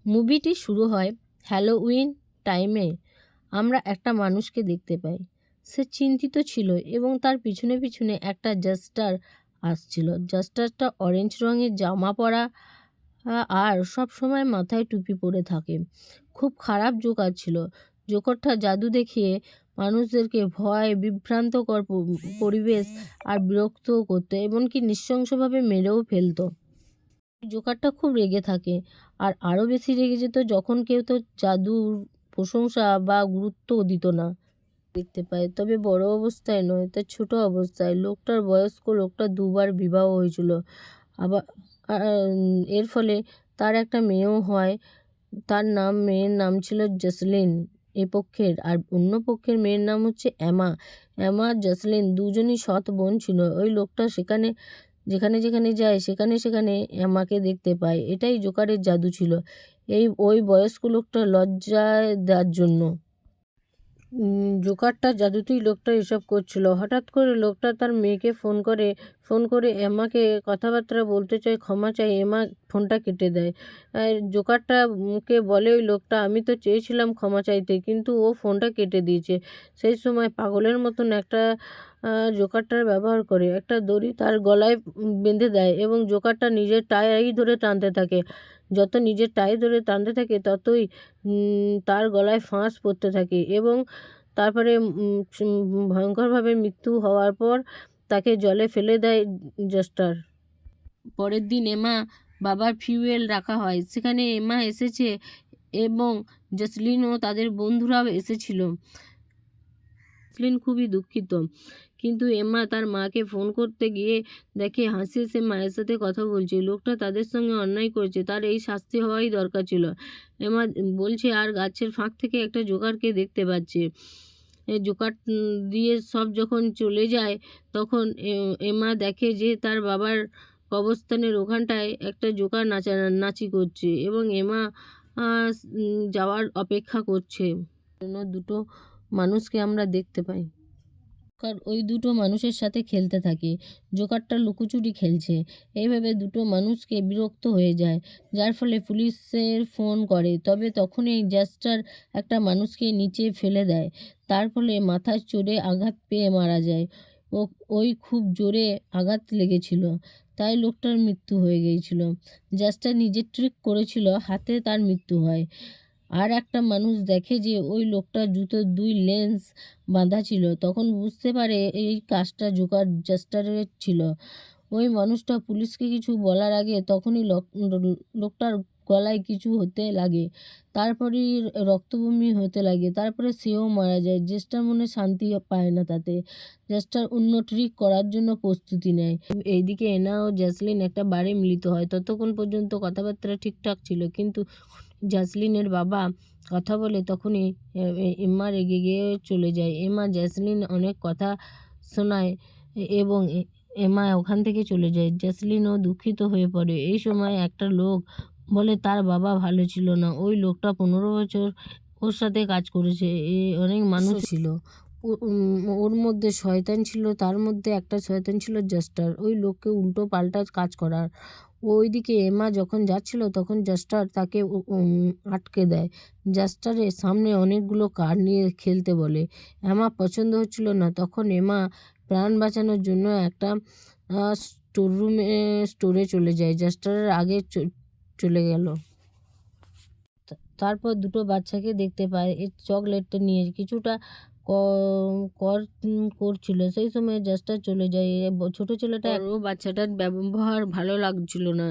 মুভিটি শুরু হয় হ্যালোউইন টাইমে। আমরা একটা মানুষকে দেখতে পাই। সে চিন্তিত ছিল এবং তার পিছনে পিছনে একটা জাস্টার আসছিল। জাস্টারটা অরেঞ্জ রঙের জামা পরা আর সব সময় মাথায় টুপি পরে থাকে। খুব খারাপ জোকার ছিল। জোকারটা জাদু দেখিয়ে মানুষদেরকে ভয়, বিভ্রান্তকর পরিবেশ আর বিরক্তও করতো, এমনকি নৃশংসভাবে মেরেও ফেলতো। জোকারটা খুব রেগে থাকে আর আরও বেশি রেগে যেত যখন কেউ তো জাদুর প্রশংসা বা গুরুত্ব দিত না। দেখতে পায়, তবে বড় অবস্থায় নয়, তার ছোট অবস্থায়। লোকটার বয়স্ক লোকটা দুবার বিবাহ হয়েছিল। আবার এর ফলে তার একটা মেয়েও হয়। মেয়ের নাম ছিল জসলিন এ পক্ষের, আর অন্য পক্ষের মেয়ের নাম হচ্ছে এমা। এমা আর জসলিন দুজনই সৎ বোন ছিল। ওই লোকটা যেখানে যেখানে যায় সেখানে সেখানে এমাকে দেখতে পায়। এটাই জোকারের জাদু ছিল, ওই বয়স্ক লোকটা লজ্জায় দেওয়ার জন্য। জোকারটা জাদুতেই লোকটা এসব করছিল। হঠাৎ করে লোকটা তার মেয়েকে ফোন করে এমাকে কথাবার্তা বলতে চায়, ক্ষমা চায়। এমা ফোনটা কেটে দেয়। জোকারটা কে বলে ওই লোকটা, আমি তো চেয়েছিলাম ক্ষমা চাইতে, কিন্তু ও ফোনটা কেটে দিয়েছে। সেই সময় পাগলের মতন একটা জোকারটার ব্যবহার করে একটা দড়ি তার গলায় বেঁধে দেয় এবং জোকারটা নিজের টাই ধরে টানতে থাকে। যত নিজের টাই ধরে টানতে থাকে ততই তার গলায় ফাঁস পড়তে থাকে এবং তারপরে ভয়ঙ্করভাবে মৃত্যু হওয়ার পর তাকে জলে ফেলে দেয় জাস্টার। পরের দিন এমা বাবার ফিউয়েল রাখা হয়। সেখানে এমা এসেছে এবং জসলিন ও তাদের বন্ধুরাও এসেছিল। জসলিন খুবই দুঃখিত, কিন্তু এমা তার মাকে ফোন করতে গিয়ে দেখে হাসি হেসে মায়ের সাথে কথা বলছে। লোকটা তাদের সঙ্গে অন্যায় করেছে, তার এই শাস্তি হওয়াই দরকার ছিল। এমা বলছে আর গাছের ফাঁক থেকে একটা জোকারকে দেখতে পাচ্ছে। জোকার দিয়ে সব যখন চলে যায় তখন এমা দেখে যে তার বাবার কবরস্থানের ওখানটায় একটা জোকার নাচানাচি করছে এবং এমা যাওয়ার অপেক্ষা করছে। দুটো মানুষকে আমরা দেখতে পাই। ওই দুটো মানুষের সাথে খেলতে থাকে। জোকারটা লুকোচুরি খেলছে। এইভাবে দুটো মানুষকে বিরক্ত হয়ে যায়, যার ফলে পুলিশের ফোন করে। তবে তখনই জাস্টার একটা মানুষকে নিচে ফেলে দেয়। তার ফলে মাথায় চড়ে আঘাত পেয়ে মারা যায়। ওই খুব জোরে আঘাত লেগেছিল, তাই লোকটার মৃত্যু হয়ে গিয়েছিল। জাস্টার নিজের ট্রিক করেছিল, হাতে তার মৃত্যু হয়। আর একটা মানুষ দেখে যে ওই লোকটার জুতোর 2 লেন্স বাঁধা ছিল। তখন বুঝতে পারে এই কাজটা জোকার জাস্টারের ছিল। ওই মানুষটা পুলিশকে কিছু বলার আগে তখনই লোকটার গলায় কিছু হতে লাগে। তারপরেই রক্তবমি হতে লাগে। তারপরে সেও মারা যায়। জেস্টার মনে শান্তি পায় না তাতে। জেস্টার অন্য ট্রিক করার জন্য প্রস্তুতি নেয়। এইদিকে এনা ও জ্যাসলিন একটা বারে মিলিত হয়। ততক্ষণ পর্যন্ত কথাবার্তা ঠিকঠাক ছিল, কিন্তু জ্যাসলিনের বাবা কথা বলে তখনই এম্মা রেগে গিয়ে চলে যায়। এমা জ্যাসলিন অনেক কথা শোনায় এবং এমা ওখান থেকে চলে যায়। জ্যাসলিনও দুঃখিত হয়ে পড়ে। এই সময় একটা লোক বলে তার বাবা ভালো ছিল না। ওই লোকটা 15 বছর ওর সাথে কাজ করেছে। অনেক মানুষ ছিল। ওর মধ্যে শয়তান ছিল, তার মধ্যে একটা শয়তান ছিল জাস্টার, ওই লোককে উল্টো পাল্টা কাজ করার। ওইদিকে এমা যখন যাচ্ছিল তখন জাস্টার তাকে আটকে দেয়। জাস্টারের সামনে অনেকগুলো কার্ড নিয়ে খেলতে বলে। এমা পছন্দ হচ্ছিল না। তখন এমা প্রাণ বাঁচানোর জন্য একটা স্টোরে চলে যায়। জাস্টারের আগে চলে গেল। তারপর দুটো বাচ্চাকে দেখতে পায়। এই চকলেটটা নিয়ে কিছুটা করছিল। সেই সময় জাস্টার চলে যায়। ছোট ছেলেটা বড় বাচ্চাটার ব্যবহার ভালো লাগছিল না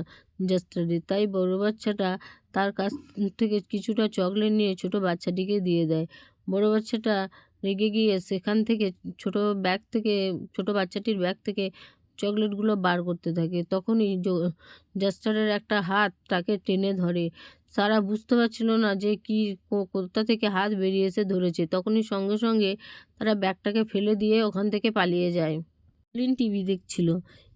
জাস্টারের, তাই বড় বাচ্চাটা তার কাছ থেকে কিছুটা চকলেট নিয়ে ছোট বাচ্চাটিকে দিয়ে দেয়। বড় বাচ্চাটা রেগে গিয়ে সেখান থেকে ছোট বাচ্চাটির ব্যাগ থেকে চকলেটগুলো বার করতে থাকে। তখনই জাস্টারের একটা হাত তাকে টেনে ধরে। সারা বুঝতে পারছিল না যে কোথা থেকে হাত বেরিয়ে এসে ধরেছে। তখনই সঙ্গে সঙ্গে তারা ব্যাগটাকে ফেলে দিয়ে ওখান থেকে পালিয়ে যায়। টিভি দেখছিল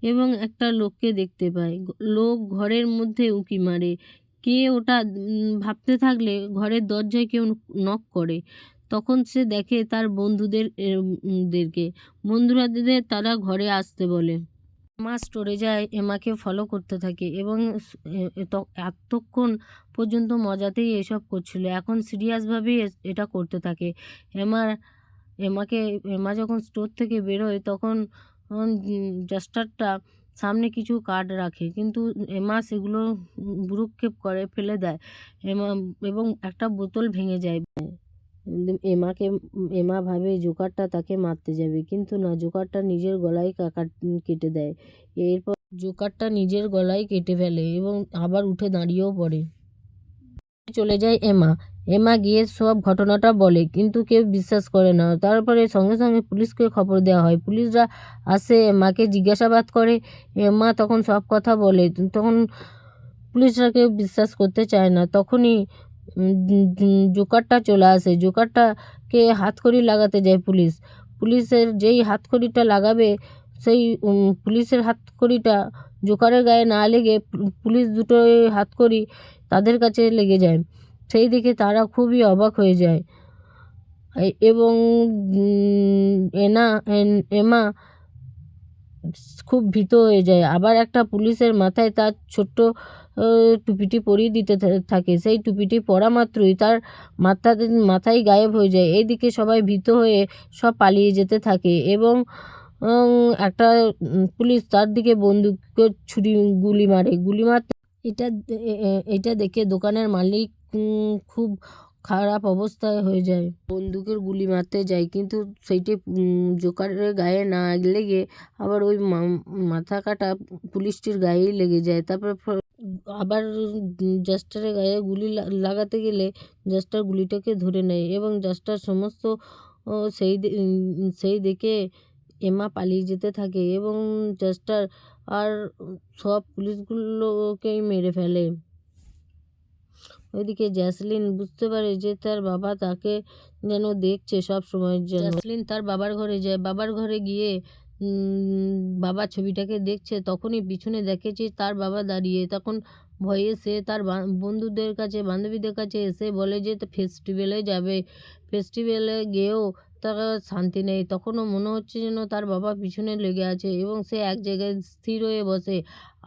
এবং একটা লোককে দেখতে পায়। লোক ঘরের মধ্যে উঁকি মারে। কে ওটা ভাবতে থাকলে ঘরের দরজায় কেউ নক করে। তখন সে দেখে তার বন্ধুরা তারা ঘরে আসতে বলে। এমা স্টোরে যায়, এমাকে ফলো করতে থাকে এবং এতক্ষণ পর্যন্ত মজাতেই এসব করছিল, এখন সিরিয়াসভাবেই এটা করতে থাকে। এমার এমাকে এমা যখন স্টোর থেকে বেরোয় তখন জাস্টারটা সামনে কিছু কার্ড রাখে, কিন্তু এমা সেগুলো ভ্রূক্ষেপ করে ফেলে দেয় এমা, এবং একটা বোতল ভেঙে যায়। এমাকে এমা ভাবে জোকারটা তাকে মারতে যাবে, কিন্তু না, জোকারটা নিজের গলায় কেটে দেয়। এরপর জোকারটা নিজের গলায় কেটে ফেলে এবং আবার উঠে দাঁড়িয়েও পড়ে। চলে যায় এমা। এমা গিয়ে সব ঘটনাটা বলে, কিন্তু কেউ বিশ্বাস করে না। তারপরে সঙ্গে সঙ্গে পুলিশকে খবর দেওয়া হয়। পুলিশরা আসে, এমাকে জিজ্ঞাসাবাদ করে। এমা তখন সব কথা বলে, তখন পুলিশরা কেউ বিশ্বাস করতে চায় না। তখনই জোকারটা চলে আসে। জোকারটাকে হাতকড়ি লাগাতে যায় পুলিশ। পুলিশের যেই হাতকড়িটা লাগাবে, সেই পুলিশের হাতকড়িটা জোকারের গায়ে না লেগে পুলিশ দুটোর হাতকড়ি তাদের কাছে লেগে যায়। সেই দেখে তারা খুবই অবাক হয়ে যায় এবং এমা খুব ভীত হয়ে যায়। আবার একটা পুলিশের মাথায় তার ছোট্ট টুপিটি পরিয়ে দিতে থাকে। সেই টুপিটি পরা মাত্রই তার মাথায় গায়েব হয়ে যায়। এইদিকে সবাই ভীত হয়ে সব পালিয়ে যেতে থাকে এবং একটা পুলিশ তার দিকে বন্দুকের ছুরি গুলি মারে। এটা দেখে দোকানের মালিক খুব খারাপ অবস্থায় হয়ে যায়, বন্দুকের গুলি মারতে যায়, কিন্তু সেইটি জোকারের গায়ে না লেগে আবার ওই মাথা কাটা পুলিশটির গায়েই লেগে যায়। তারপর আবার জাস্টারের গায়ে গুলি লাগাতে গেলে জাস্টার গুলিটাকে ধরে নেয় এবং জাস্টার সমস্ত সেই দেখে এমা পালিয়ে যেতে থাকে এবং জাস্টার আর সব পুলিশগুলোকেই মেরে ফেলে। ওইদিকে জ্যাসলিন বুঝতে পারে যে তার বাবা তাকে যেন দেখছে সব সময়ের জন্য। জ্যাসলিন তার বাবার ঘরে যায়। বাবার ঘরে গিয়ে বাবা ছবিটাকে দেখছে, তখনই পিছনে দেখে যে তার বাবা দাঁড়িয়ে। তখন ভয়ে সে তার বন্ধুদের কাছে, বান্ধবীদের কাছে এসে বলে যে ফেস্টিভ্যালে যাবে। ফেস্টিভ্যালে গিয়েও তার শান্তি নেই। তখনও মনে হচ্ছে যেন তার বাবা পিছনে লেগে আছে এবং সে এক জায়গায় স্থির হয়ে বসে।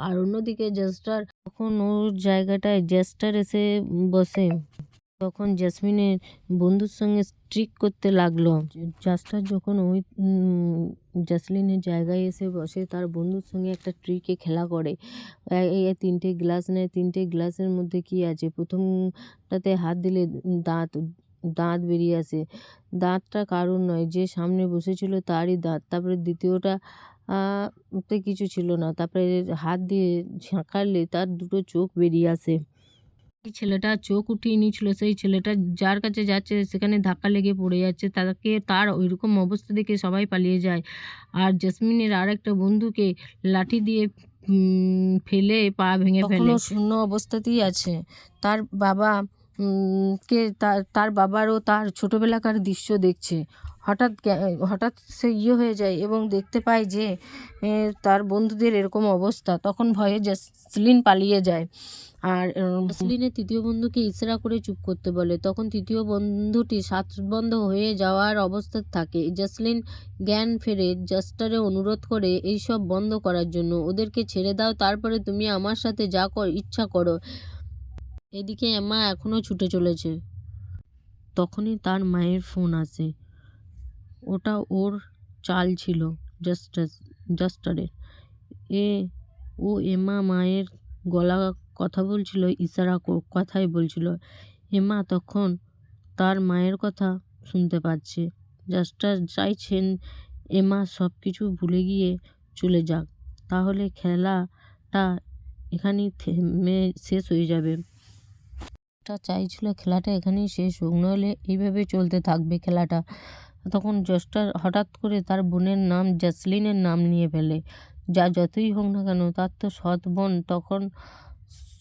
আর অন্যদিকে জাস্টার, তখন ওর জায়গাটায় জাস্টার এসে বসে। তখন জেসমিনের বন্ধুর সঙ্গে স্ট্রিক করতে লাগলো। জাস্টার যখন ওই জেসলিনের জায়গায় এসে বসে, তার বন্ধুর সঙ্গে একটা ট্রিকে খেলা করে। তিনটে গ্লাস নেয়, তিনটে গ্লাসের মধ্যে কি আছে, প্রথমটাতে হাত দিলে দাঁত বেরিয়ে আসে। দাঁতটা কারুর নয়, যে সামনে বসেছিল তারই দাঁত। তারপরে দ্বিতীয়টা তে কিছু ছিল না, তারপরে হাত দিয়ে ঝাঁকালে তার দুটো চোখ বেরিয়ে আসে। এই ছেলেটা চোখ উঠিয়ে নিয়েছিল, সেই ছেলেটা যার কাছে যাচ্ছে সেখানে ধাক্কা লেগে পড়ে যাচ্ছে। তার ওইরকম অবস্থা দেখে সবাই পালিয়ে যায়। আর জেসমিনের আর একটা বন্ধুকে লাঠি দিয়ে ফেলে পা ভেঙে ফেলে, শূন্য অবস্থাতেই আছে। তার বাবা তার বাবারও তার ছোটোবেলাকার দৃশ্য দেখছে। হঠাৎ সে হয়ে যায় এবং দেখতে পায় যে তার বন্ধুদের এরকম অবস্থা। তখন ভয়ে জেসলিন পালিয়ে যায় আর জেসলিনের তৃতীয় বন্ধুকে ইশারা করে চুপ করতে বলে। তখন তৃতীয় বন্ধুটি শ্বাসবন্ধ হয়ে যাওয়ার অবস্থা থাকে। জেসলিন জ্ঞান ফেরে জাস্টারে অনুরোধ করে এইসব বন্ধ করার জন্য। ওদেরকে ছেড়ে দাও, তারপরে তুমি আমার সাথে যা ইচ্ছা করো। এদিকে এমা এখনও ছুটে চলেছে। তখনই তার মায়ের ফোন আসে। ওটা ওর চাল ছিল জাস্টারের। ও এমা মায়ের গলা কথা বলছিল, ইশারা কথাই বলছিল। এমা তখন তার মায়ের কথা শুনতে পাচ্ছে। জাস্টার চাইছেন এমা সব কিছু ভুলে গিয়ে চলে যাক, তাহলে খেলাটা এখানেই শেষ হয়ে যাবে। চাইছিল খেলাটা এখানেই শেষ হোক, নইলে এইভাবে চলতে থাকবে খেলাটা। তখন জাস্টার হঠাৎ করে তার বোনের নাম জেসলিনের নাম নিয়ে ফেলে। যা যতই হোক না কেন, তার তো সৎ বোন। তখন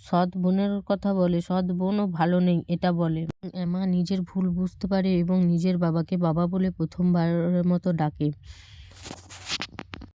সৎ বোনের কথা বলে, সৎ বোনও ভালো নেই এটা বলে। এমা নিজের ভুল বুঝতে পারে এবং নিজের বাবাকে বাবা বলে প্রথমবারের মতো ডাকে।